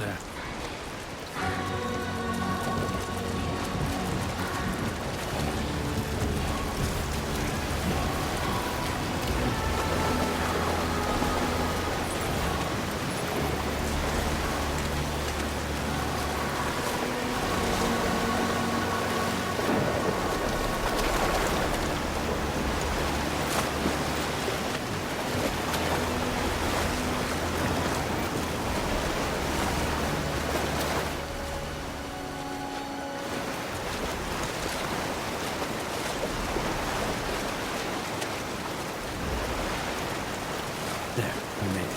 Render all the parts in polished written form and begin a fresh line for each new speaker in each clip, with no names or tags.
there. There, we made it.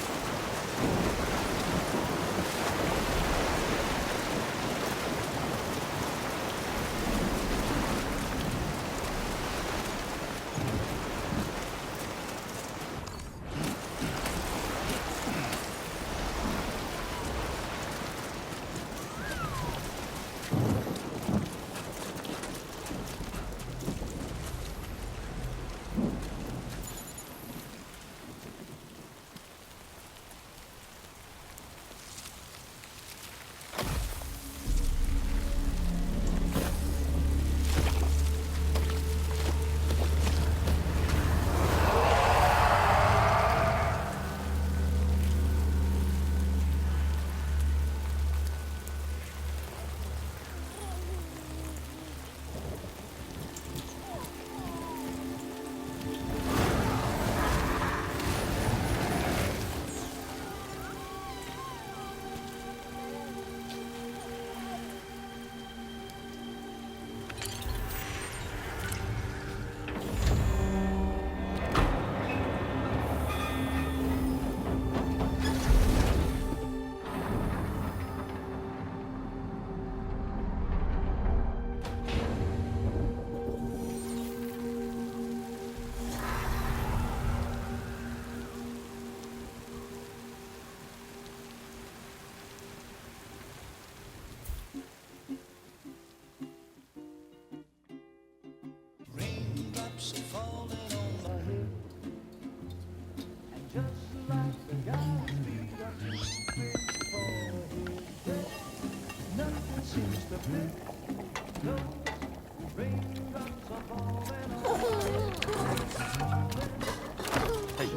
Hey.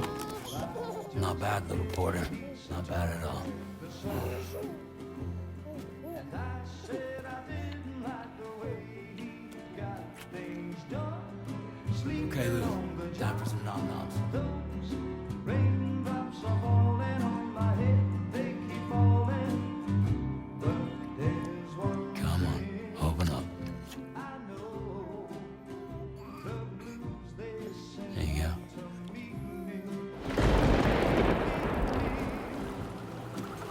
Not bad, little porter. Not bad at all. Okay, Lou. Time for some nom-noms.
Raindrops are falling on my head, they keep falling. But there's one
Come on, open up.
I know, the blues they sing
There you go.
to me.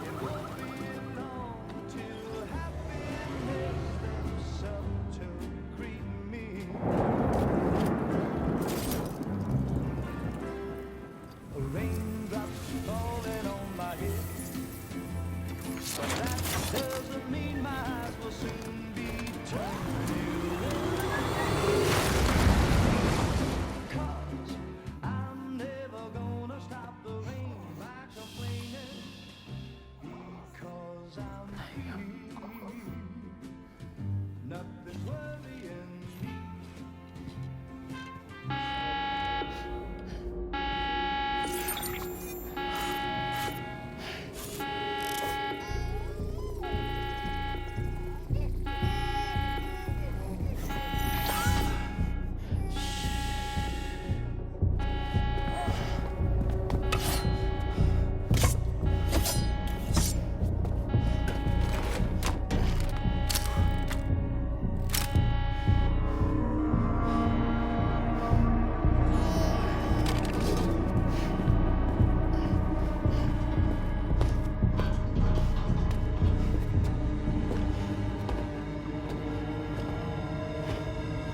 It won't be long till happiness themselves to greet me. Raindrops falling on my head, but that doesn't mean my eyes will soon be turned to cause I'm never gonna stop the rain by complaining, because I'm free. Nothing's worrying me.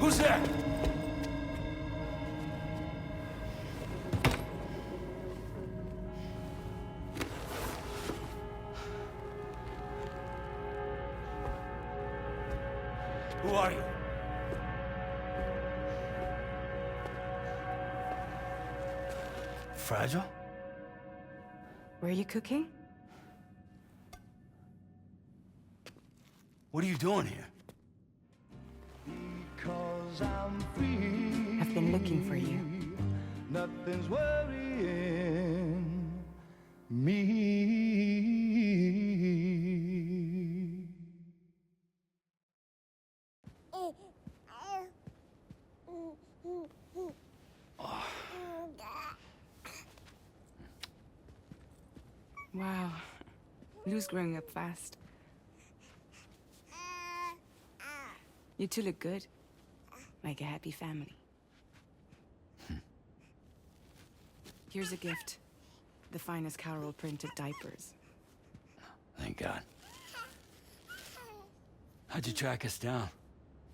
Who's there? Who are you?
Fragile?
Were you cooking?
What are you doing here?
Because I'm free.
I've been looking for you.
Nothing's worrying me.
Wow. Lou's growing up fast. You two look good. Like a happy family. Here's a gift. The finest Carol printed diapers.
Thank God. How'd you track us down?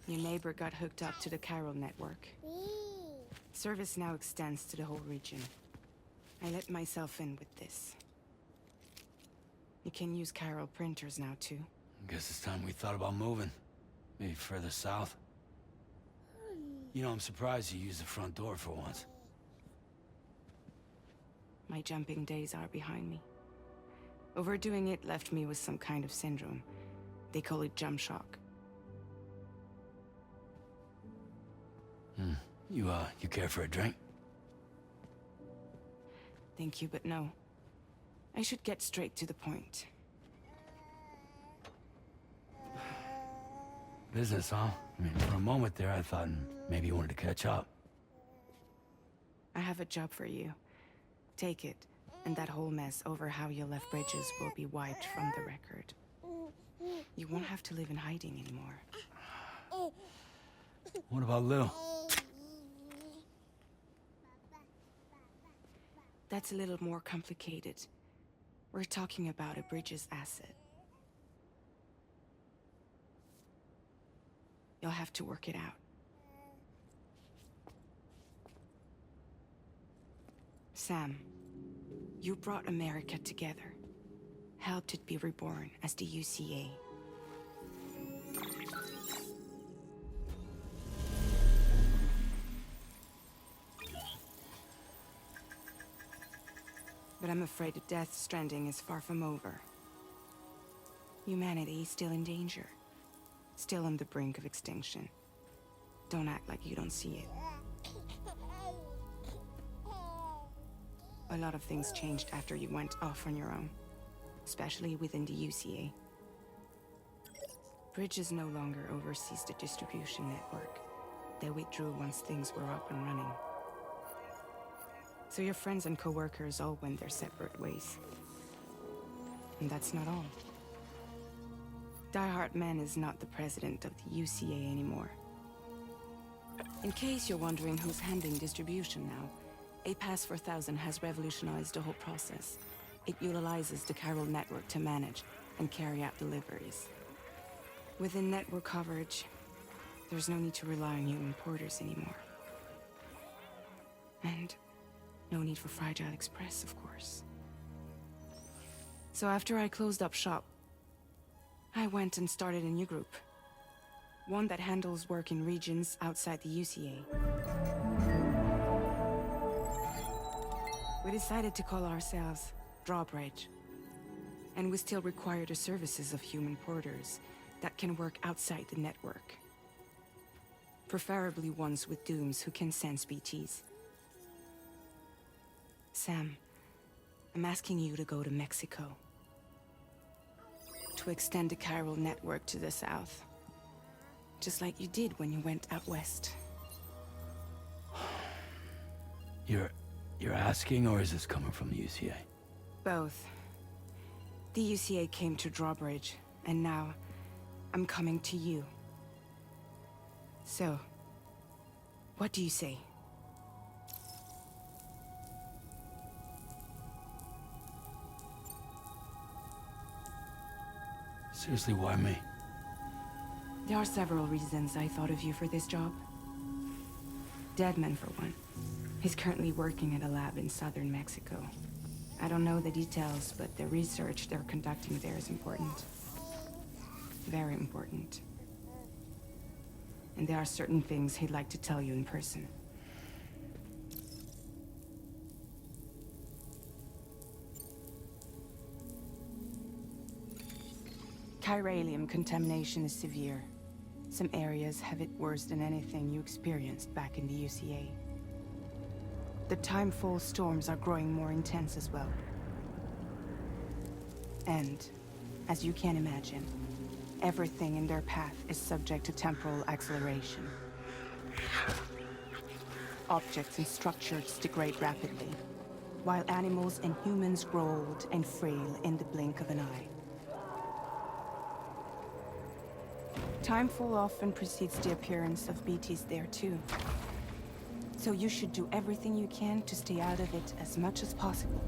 Your neighbor got hooked up to the Carol network. Service now extends to the whole region. I let myself in with this. You can use Carol printers now, too.
Guess it's time we thought about moving. Maybe further south. You know, I'm surprised you used the front door for once.
My jumping days are behind me. Overdoing it left me with some kind of syndrome. They call it jump shock.
You care for a drink?
Thank you, but no. I should get straight to the point.
Business, huh? I mean, for a moment there, I thought maybe you wanted to catch up.
I have a job for you. Take it, and that whole mess over how you left Bridges will be wiped from the record. You won't have to live in hiding anymore.
What about Lou?
That's a little more complicated. We're talking about a Bridges asset. You'll have to work it out. Sam, you brought America together. Helped it be reborn as the UCA. But I'm afraid the Death Stranding is far from over. Humanity is still in danger. Still on the brink of extinction. Don't act like you don't see it. A lot of things changed after you went off on your own. Especially within the UCA. Bridges no longer oversees the distribution network. They withdrew once things were up and running. So your friends and co-workers all went their separate ways. And that's not all. Heartman is not the president of the UCA anymore. In case you're wondering who's handling distribution now, A Pass 4000 has revolutionized the whole process. It utilizes the Carol network to manage and carry out deliveries. Within network coverage, there's no need to rely on human porters anymore. And no need for Fragile Express, of course. So after I closed up shop, I went and started a new group. One that handles work in regions outside the UCA. We decided to call ourselves Drawbridge. And we still require the services of human porters that can work outside the network. Preferably ones with dooms who can sense BTs. Sam, I'm asking you to go to Mexico. To extend the Carol network to the south. Just like you did when you went out west.
You're asking, or is this coming from the UCA?
Both. The UCA came to Drawbridge, and now I'm coming to you. So, what do you say?
Seriously, why me?
There are several reasons I thought of you for this job. Deadman, for one. He's currently working at a lab in southern Mexico. I don't know the details, but the research they're conducting there is important. Very important. And there are certain things he'd like to tell you in person. Chiralium contamination is severe. Some areas have it worse than anything you experienced back in the UCA. The timefall storms are growing more intense as well. And, as you can imagine, everything in their path is subject to temporal acceleration. Objects and structures degrade rapidly, while animals and humans grow old and frail in the blink of an eye. Timefall often precedes the appearance of BTs there too. So you should do everything you can to stay out of it as much as possible.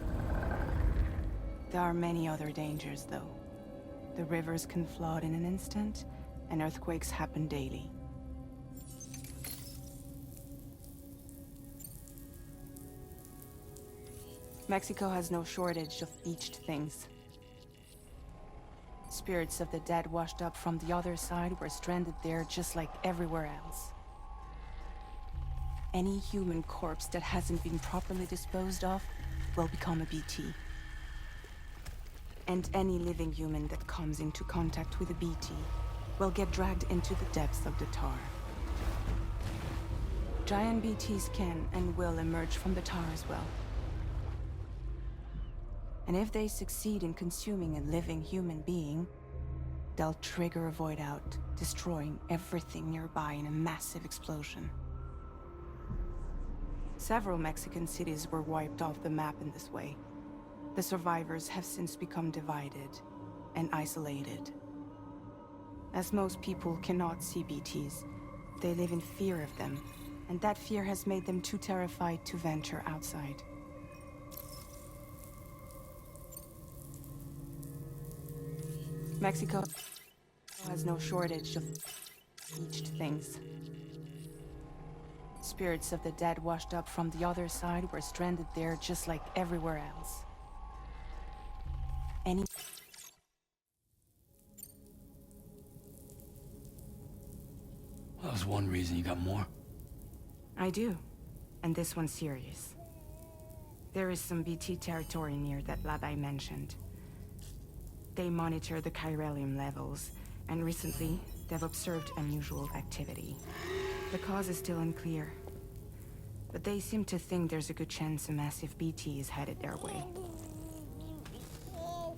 There are many other dangers though. The rivers can flood in an instant, and earthquakes happen daily. Mexico has no shortage of beached things. Spirits of the dead washed up from the other side were stranded there just like everywhere else. Any human corpse that hasn't been properly disposed of will become a BT. And any living human that comes into contact with a BT will get dragged into the depths of the tar. Giant BTs can and will emerge from the tar as well. And if they succeed in consuming a living human being, they'll trigger a void out, destroying everything nearby in a massive explosion. Several Mexican cities were wiped off the map in this way. The survivors have since become divided and isolated. As most people cannot see BTs, they live in fear of them, and that fear has made them too terrified to venture outside. Mexico has no shortage of beached things. Spirits of the dead washed up from the other side were stranded there just like everywhere else.
That was one reason. You got more?
I do. And this one's serious. There is some BT territory near that lab I mentioned. They monitor the chiralium levels, and recently, they've observed unusual activity. The cause is still unclear, but they seem to think there's a good chance a massive BT is headed their way.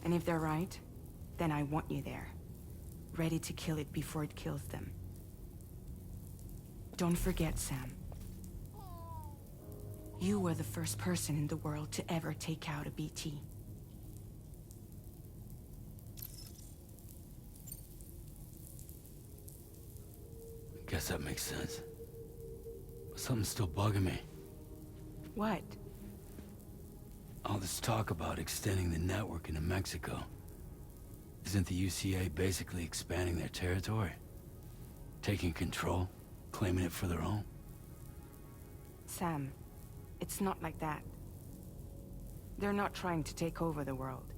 And if they're right, then I want you there, ready to kill it before it kills them. Don't forget, Sam. You were the first person in the world to ever take out a BT.
Guess that makes sense. But something's still bugging me.
What?
All this talk about extending the network into Mexico. Isn't the UCA basically expanding their territory? Taking control? Claiming it for their own?
Sam, it's not like that. They're not trying to take over the world.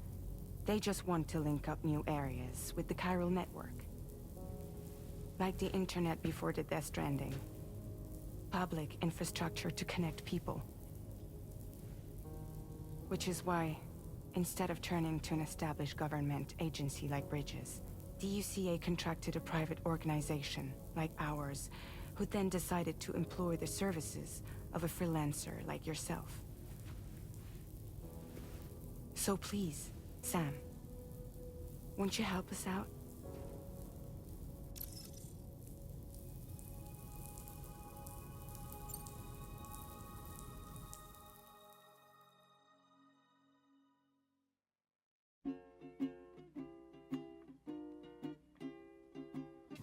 They just want to link up new areas with the chiral network. Like the internet before the Death Stranding. Public infrastructure to connect people. Which is why, instead of turning to an established government agency like Bridges, the UCA contracted a private organization, like ours, who then decided to employ the services of a freelancer like yourself. So please, Sam, won't you help us out?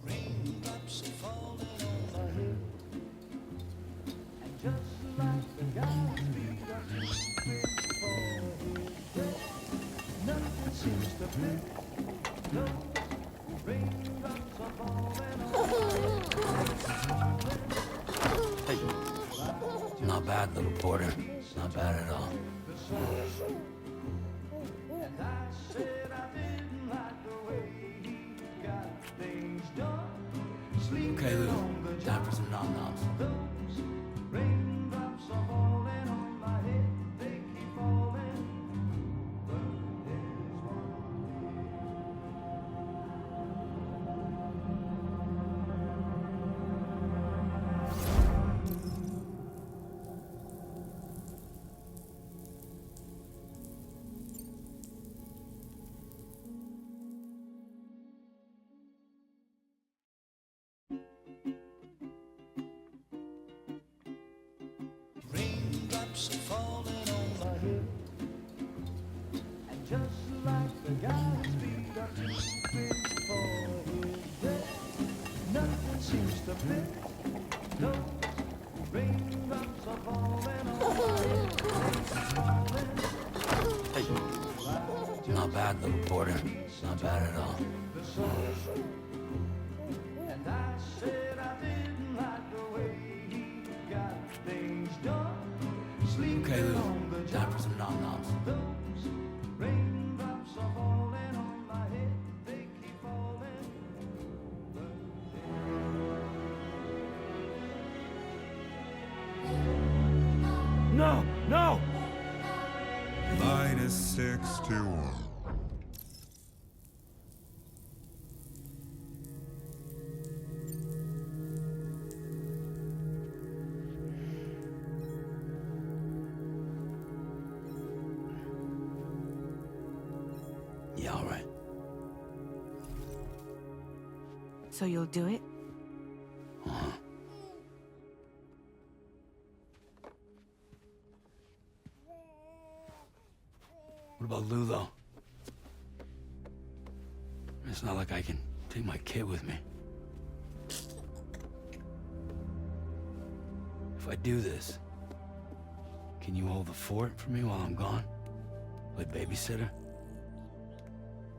Raindrops are falling on my head, and just like the guy's feet are moving for his nothing seems to fit. No, raindrops are falling on my head.
Hey. Not bad, little porter. Not bad at all.
And I said I didn't like the way he got things done.
Okay, Lou. Time for some nom-noms.
Those raindrops are falling on my head. They keep falling. But there's one Raindrops are falling on my head, falling.
Hey. Not bad, little porter. Not bad at all.
And I said I didn't like the way he got things done.
Okay, Lou.
Sleeping on the
Time for some nom-noms.
Those raindrops are falling on my head, they keep falling.
No! No!
-61.
Yeah, all right.
So you'll do it?
Uh-huh. What about Lou, though? It's not like I can take my kid with me. If I do this, can you hold the fort for me while I'm gone? Play babysitter?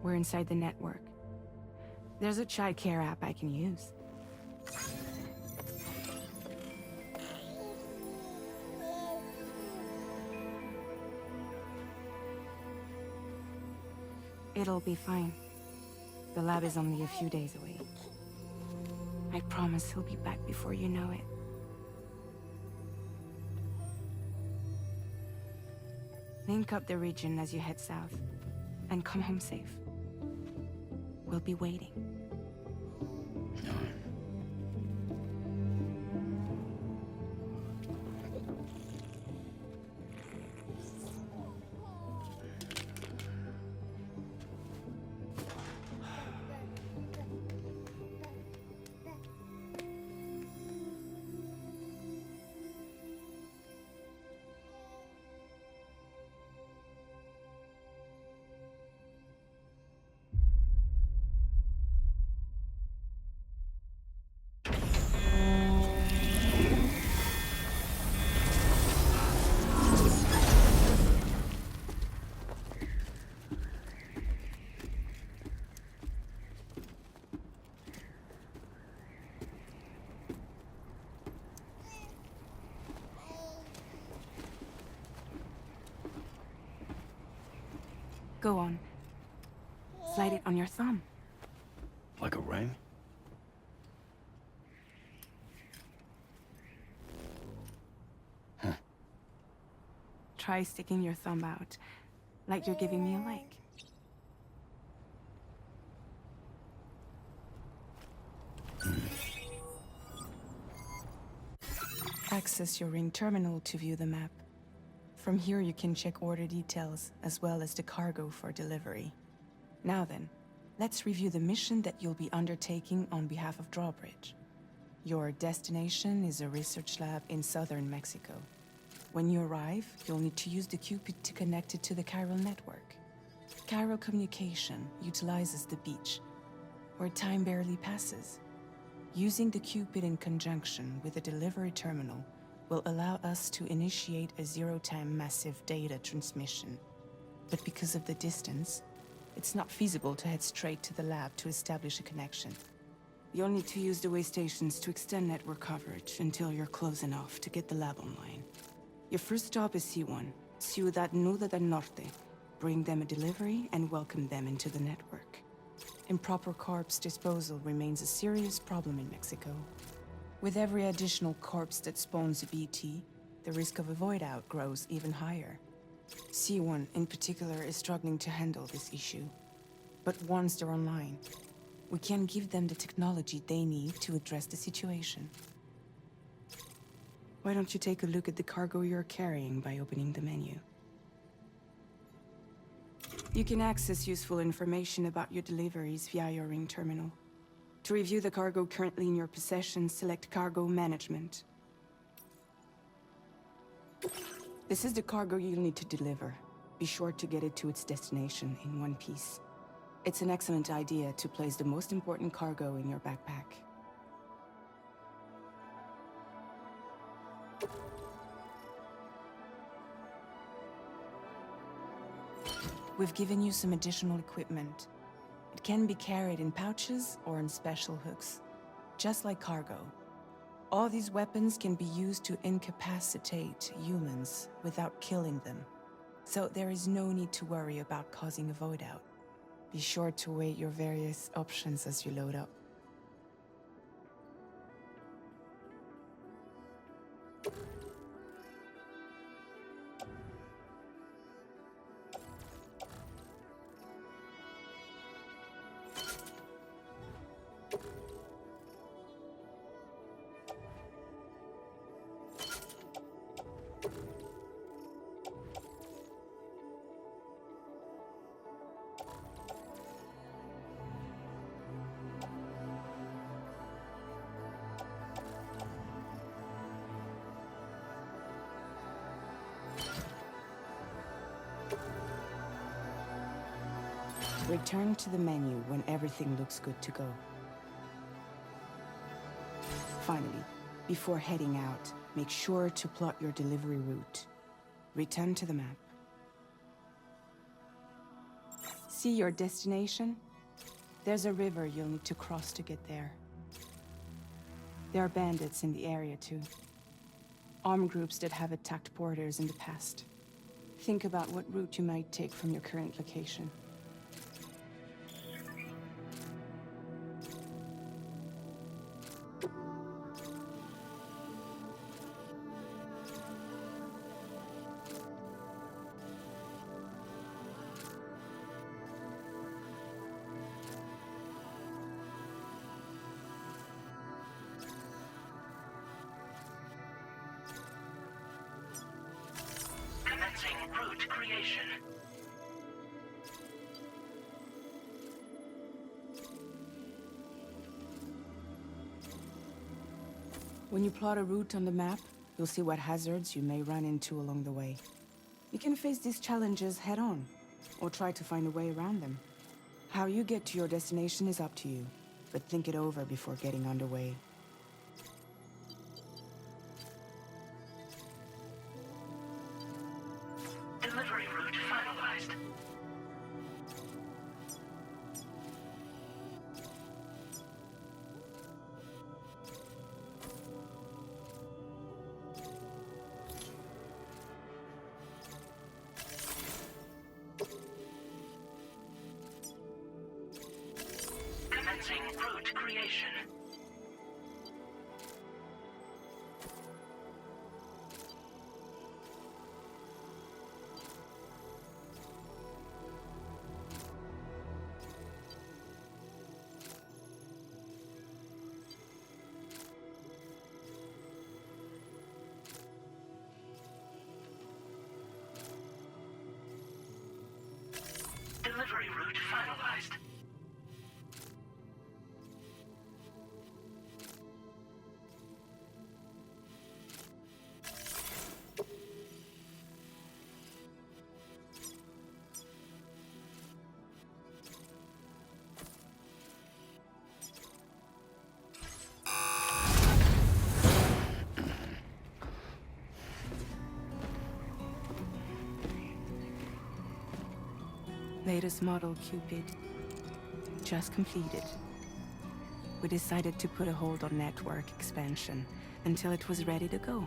We're inside the network. There's a child care app I can use. It'll be fine. The lab is only a few days away. I promise he'll be back before you know it. Link up the region as you head south, and come home safe. We'll be waiting.
All right.
Go on. Slide it on your thumb.
Like a ring? Huh.
Try sticking your thumb out, like you're giving me a like. Access your ring terminal to view the map. From here you can check order details, as well as the cargo for delivery. Now then, let's review the mission that you'll be undertaking on behalf of Drawbridge. Your destination is a research lab in southern Mexico. When you arrive, you'll need to use the Cupid to connect it to the chiral network. Chiral communication utilizes the beach, where time barely passes. Using the Cupid in conjunction with a delivery terminal will allow us to initiate a zero-time massive data transmission. But because of the distance, it's not feasible to head straight to the lab to establish a connection. You'll need to use the way stations to extend network coverage until you're close enough to get the lab online. Your first stop is C1, Ciudad Nuda del Norte. Bring them a delivery and welcome them into the network. Improper corpse disposal remains a serious problem in Mexico. With every additional corpse that spawns a BT, the risk of a void out grows even higher. C1 in particular is struggling to handle this issue. But once they're online, we can give them the technology they need to address the situation. Why don't you take a look at the cargo you're carrying by opening the menu? You can access useful information about your deliveries via your ring terminal. To review the cargo currently in your possession, select Cargo Management. This is the cargo you'll need to deliver. Be sure to get it to its destination in one piece. It's an excellent idea to place the most important cargo in your backpack. We've given you some additional equipment. It can be carried in pouches or in special hooks, just like cargo. All these weapons can be used to incapacitate humans without killing them. So there is no need to worry about causing a void out. Be sure to weigh your various options as you load up. Return to the menu when everything looks good to go. Finally, before heading out, make sure to plot your delivery route. Return to the map. See your destination? There's a river you'll need to cross to get there. There are bandits in the area too. Armed groups that have attacked borders in the past. Think about what route you might take from your current location.
Route creation.
When you plot a route on the map, you'll see what hazards you may run into along the way. You can face these challenges head-on, or try to find a way around them. How you get to your destination is up to you, but think it over before getting underway.
Delivery route finalized. Commencing route creation. Delivery route finalized.
Latest model Cupid. Just completed. We decided to put a hold on network expansion until it was ready to go.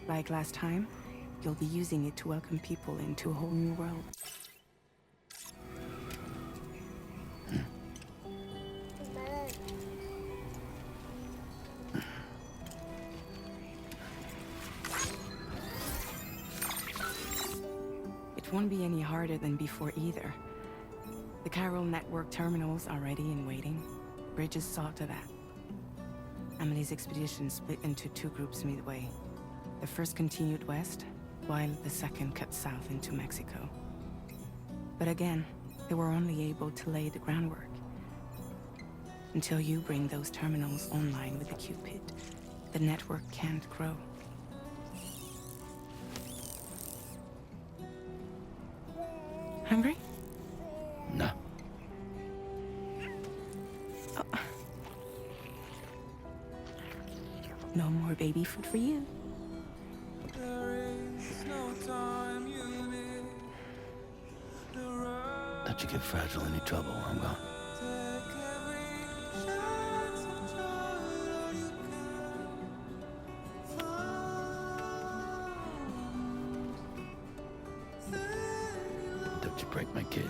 Like last time, you'll be using it to welcome people into a whole new world. It won't be any harder than before either. The Chiral network terminals are ready and waiting. Bridges saw to that. Emily's expedition split into two groups midway. The first continued west, while the second cut south into Mexico. But again, they were only able to lay the groundwork. Until you bring those terminals online with the Cupid, the network can't grow. Hungry?
No.
Oh. No more baby food for you.
There is no time unit
Let you get fragile any trouble, I'm gone. Don't you break my kid.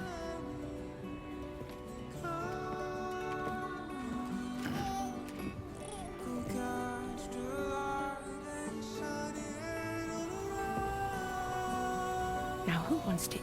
Now who wants to eat?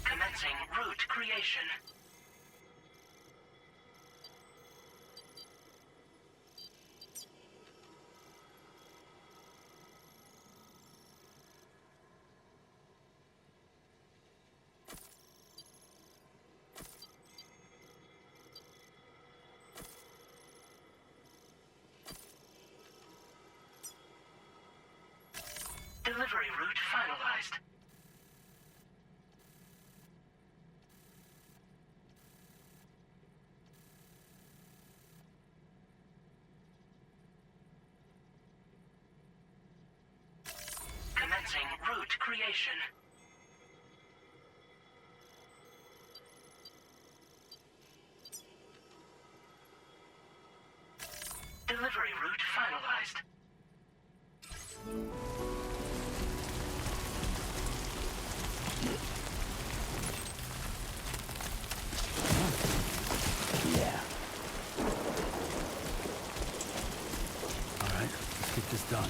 Commencing route creation. Delivery route finalized. Commencing route creation. Delivery route finalized.
Yeah. All right, let's get this done.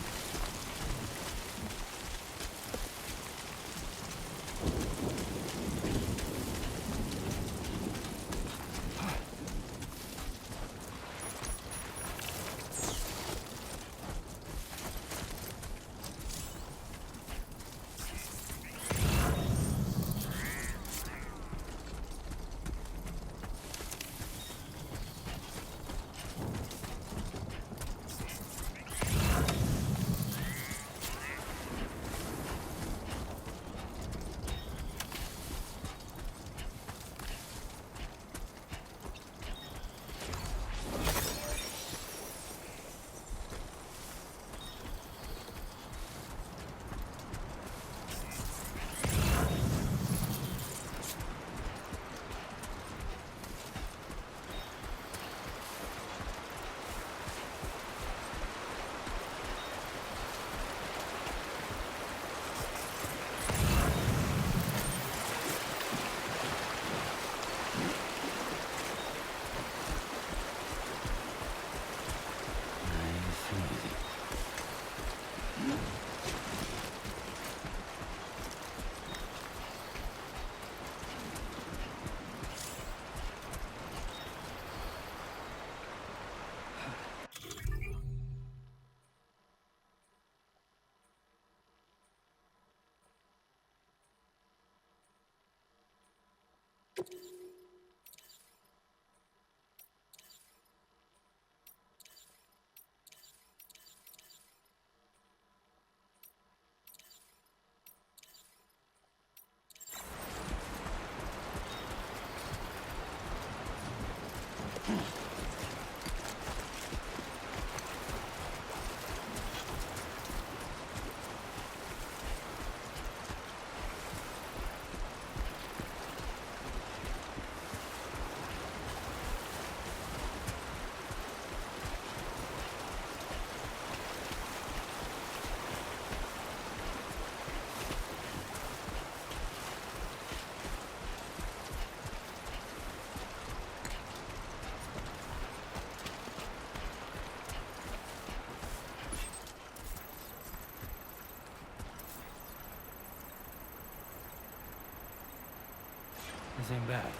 This ain't bad.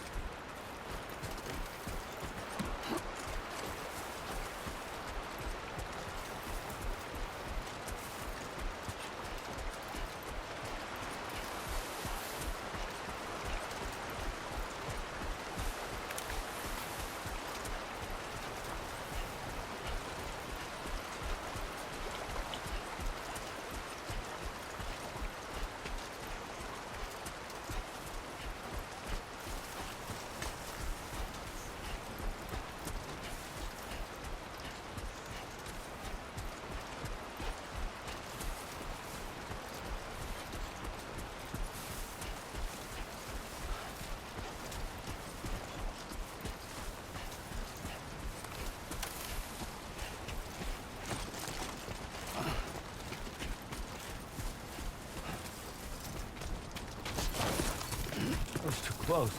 That was too close.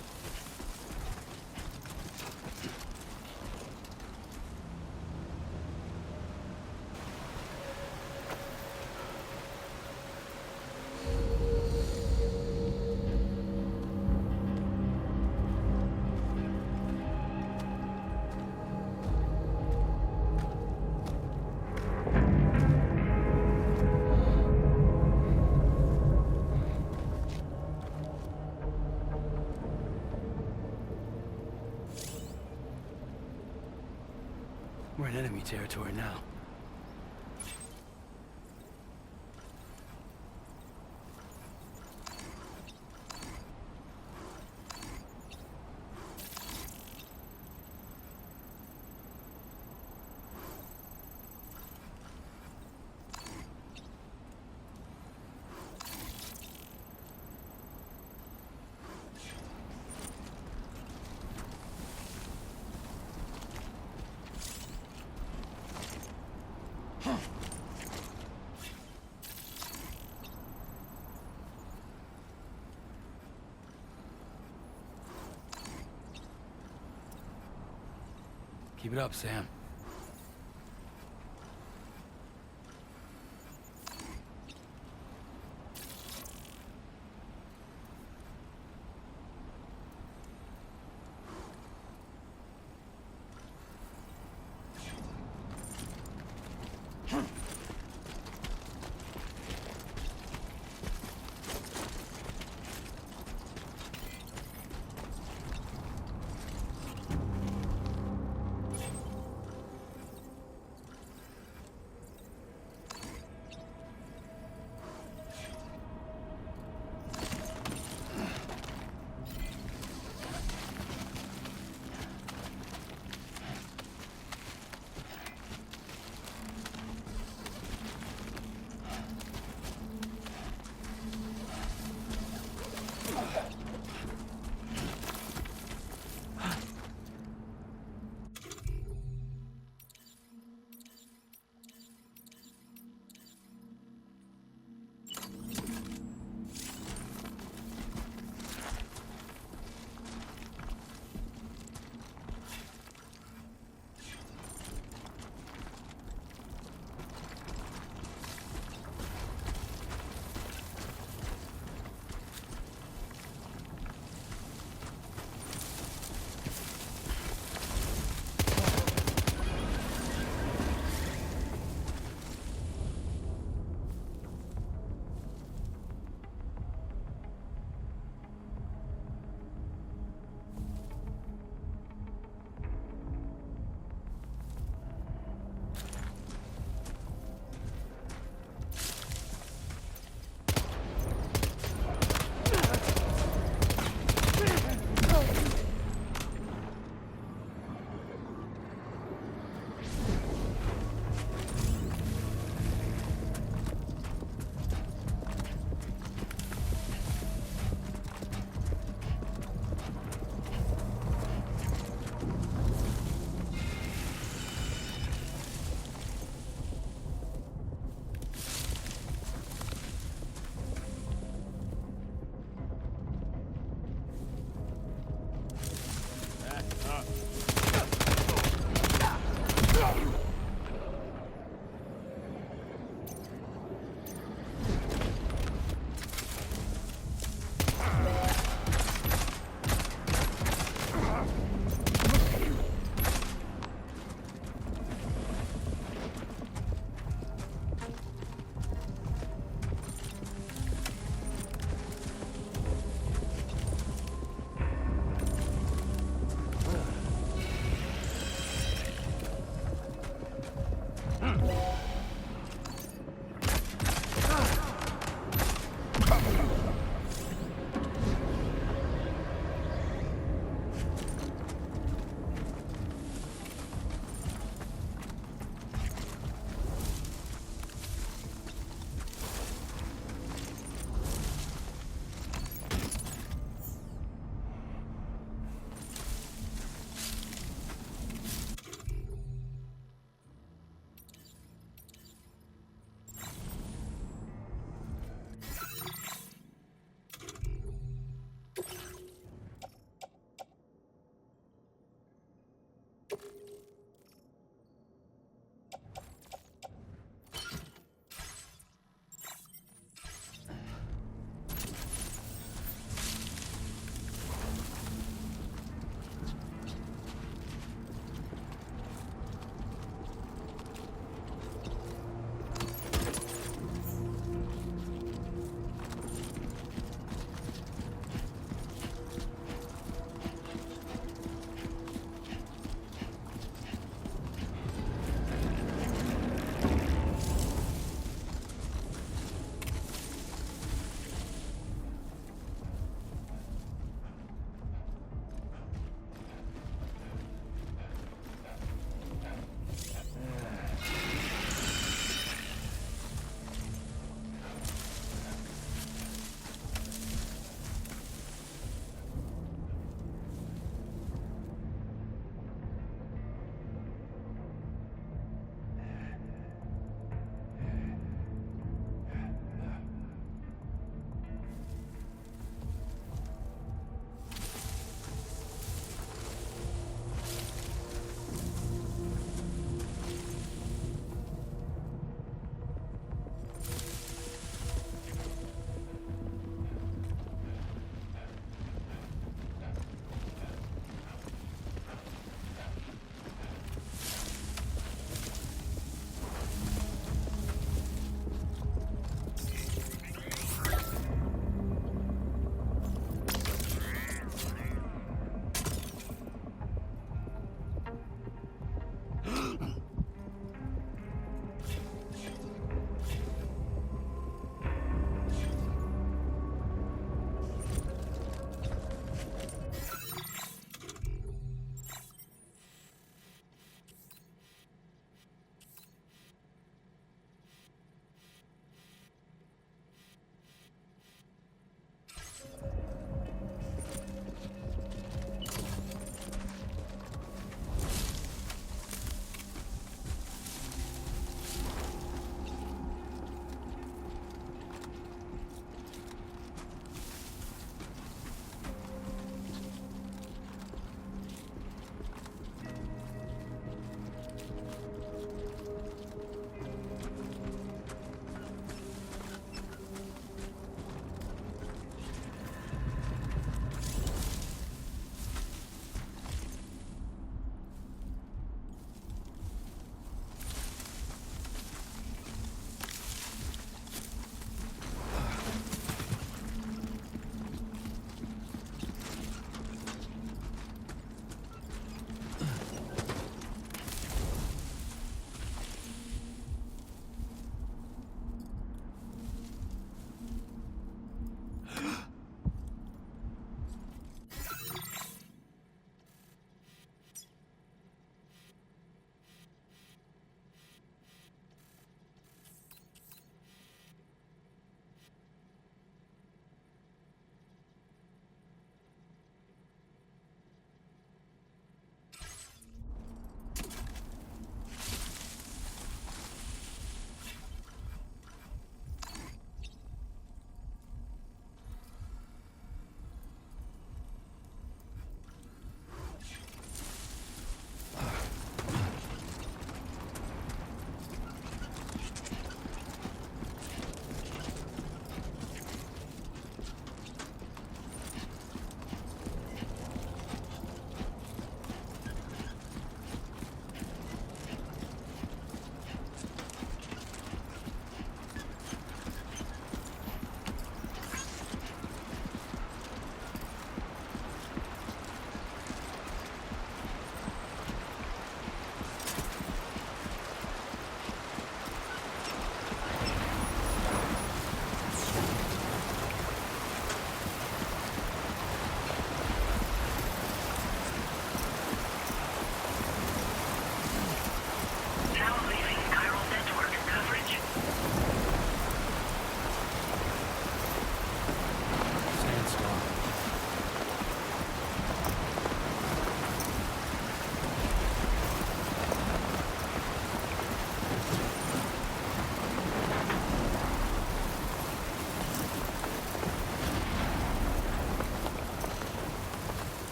We're in enemy territory now. Keep it up, Sam.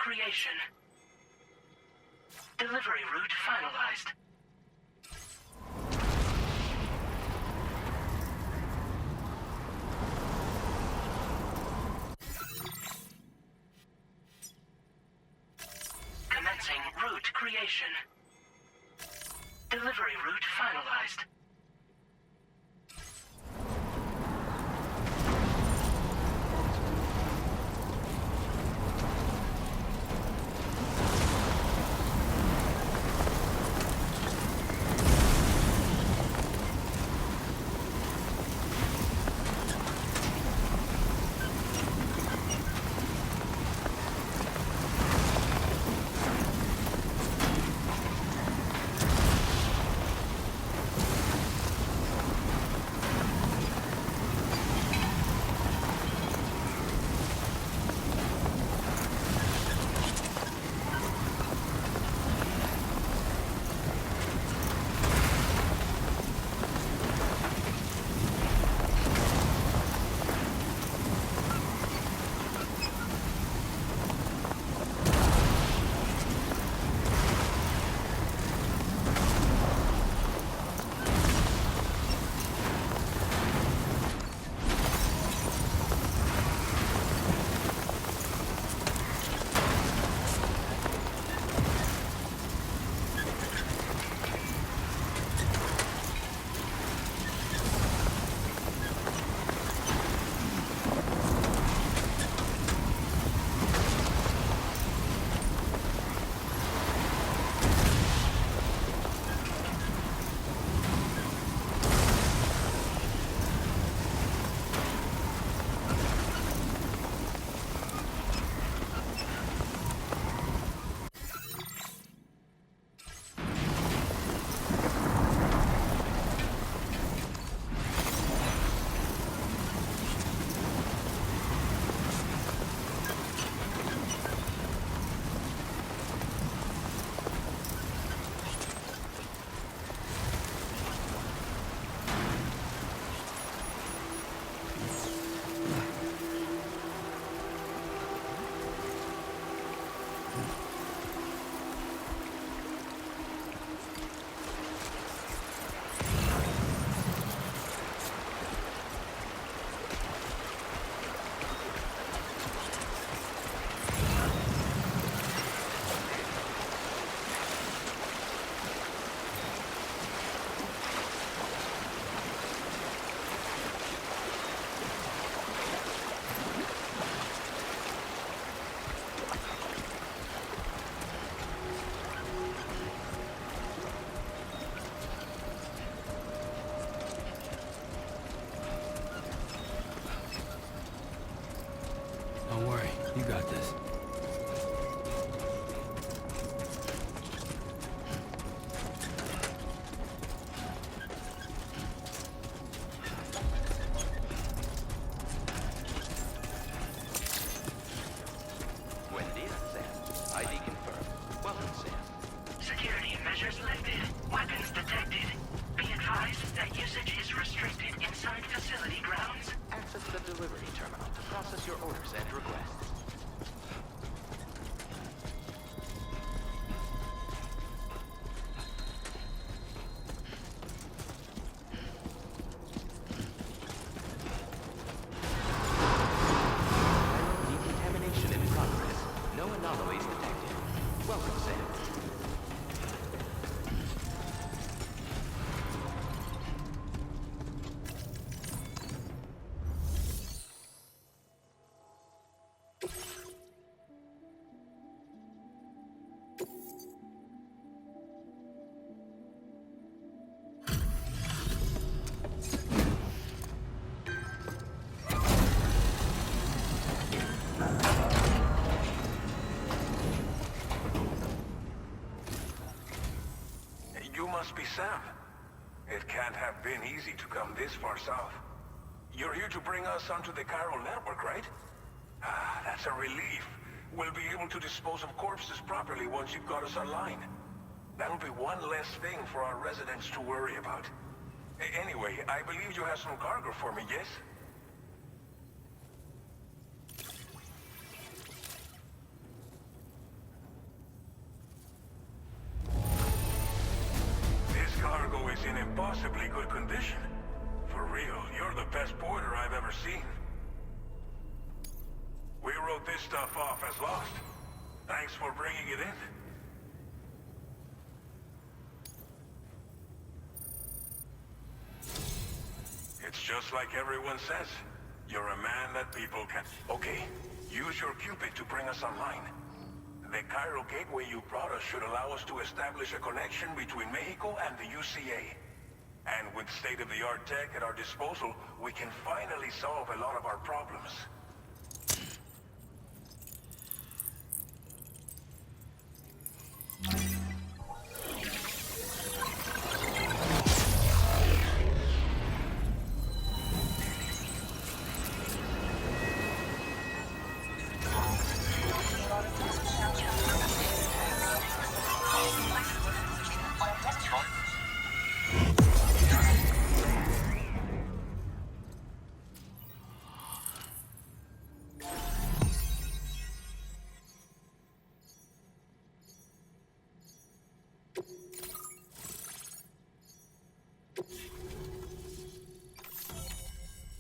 creation. Delivery route finalized. Commencing route creation. Delivery route finalized.
Don't worry, you got this.
Wendy, Sam. ID confirmed. Welcome, Sam.
Security measures lifted. Weapons detected. Be advised that usage is restricted inside facility grounds.
Access the delivery terminal to process your orders and requests. Decontamination in progress. No anomalies detected. Welcome, Sam.
You must be Sam. It can't have been easy to come this far south. You're here to bring us onto the chiral network, right? Ah, that's a relief. We'll be able to dispose of corpses properly once you've got us online. That'll be one less thing for our residents to worry about. Anyway, I believe you have some cargo for me, yes? impossibly good condition. For real, you're the best porter I've ever seen. We wrote this stuff off as lost. Thanks for bringing it in. It's just like everyone says. You're a man that people can... Okay, use your Cupid to bring us online. The Cairo gateway you brought us should allow us to establish a connection between Mexico and the UCA. And with state-of-the-art tech at our disposal, we can finally solve a lot of our problems.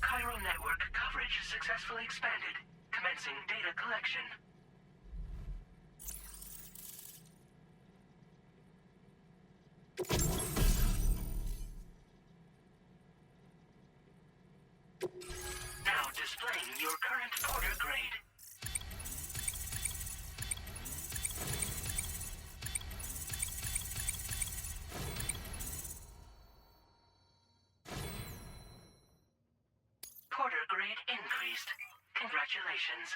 Chiral network coverage successfully expanded. Commencing data collection. Now displaying your current porter grade. Porter grade increased. Congratulations.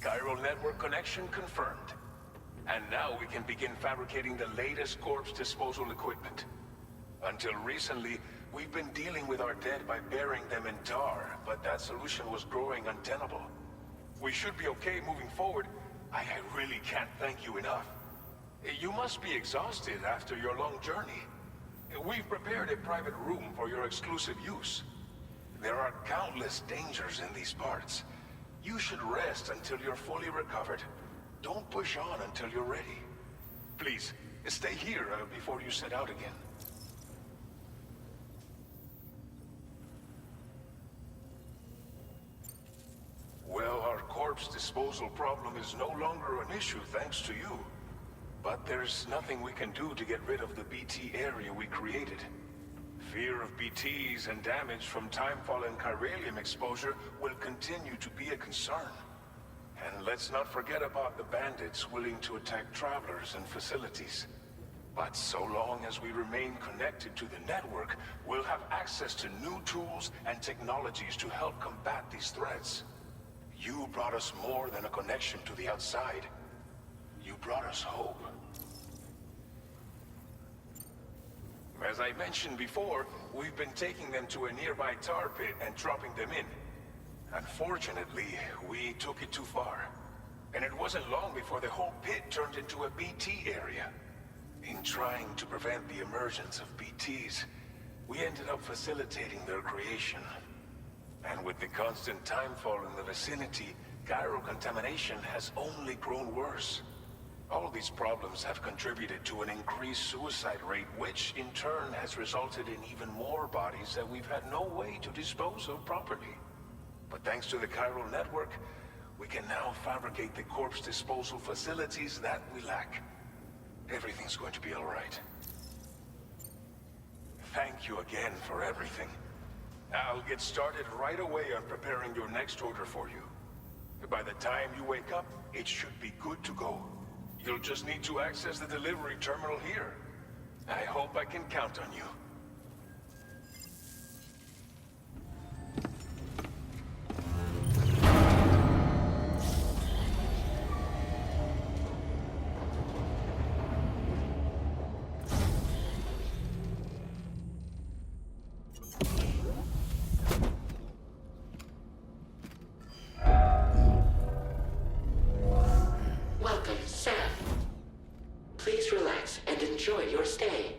Chiral network connection confirmed. And now we can begin fabricating the latest corpse disposal equipment. Until recently, we've been dealing with our dead by burying them in tar, but that solution was growing untenable. We should be okay moving forward. I really can't thank you enough. You must be exhausted after your long journey. We've prepared a private room for your exclusive use. There are countless dangers in these parts. You should rest until you're fully recovered. Don't push on until you're ready. Please, stay here before you set out again. Well, our corpse disposal problem is no longer an issue thanks to you. But there's nothing we can do to get rid of the BT area we created. Fear of BTs and damage from timefall and chiralium exposure will continue to be a concern. And let's not forget about the bandits willing to attack travelers and facilities. But so long as we remain connected to the network, we'll have access to new tools and technologies to help combat these threats. You brought us more than a connection to the outside. You brought us hope. As I mentioned before, we've been taking them to a nearby tar pit and dropping them in. Unfortunately, we took it too far. And it wasn't long before the whole pit turned into a BT area. In trying to prevent the emergence of BTs, we ended up facilitating their creation. And with the constant timefall in the vicinity, chiral contamination has only grown worse. All these problems have contributed to an increased suicide rate, which in turn has resulted in even more bodies that we've had no way to dispose of properly. But thanks to the chiral network, we can now fabricate the corpse disposal facilities that we lack. Everything's going to be all right. Thank you again for everything. I'll get started right away on preparing your next order for you. By the time you wake up, it should be good to go. You'll just need to access the delivery terminal here. I hope I can count on you.
Welcome, Sam. Please relax and enjoy your stay.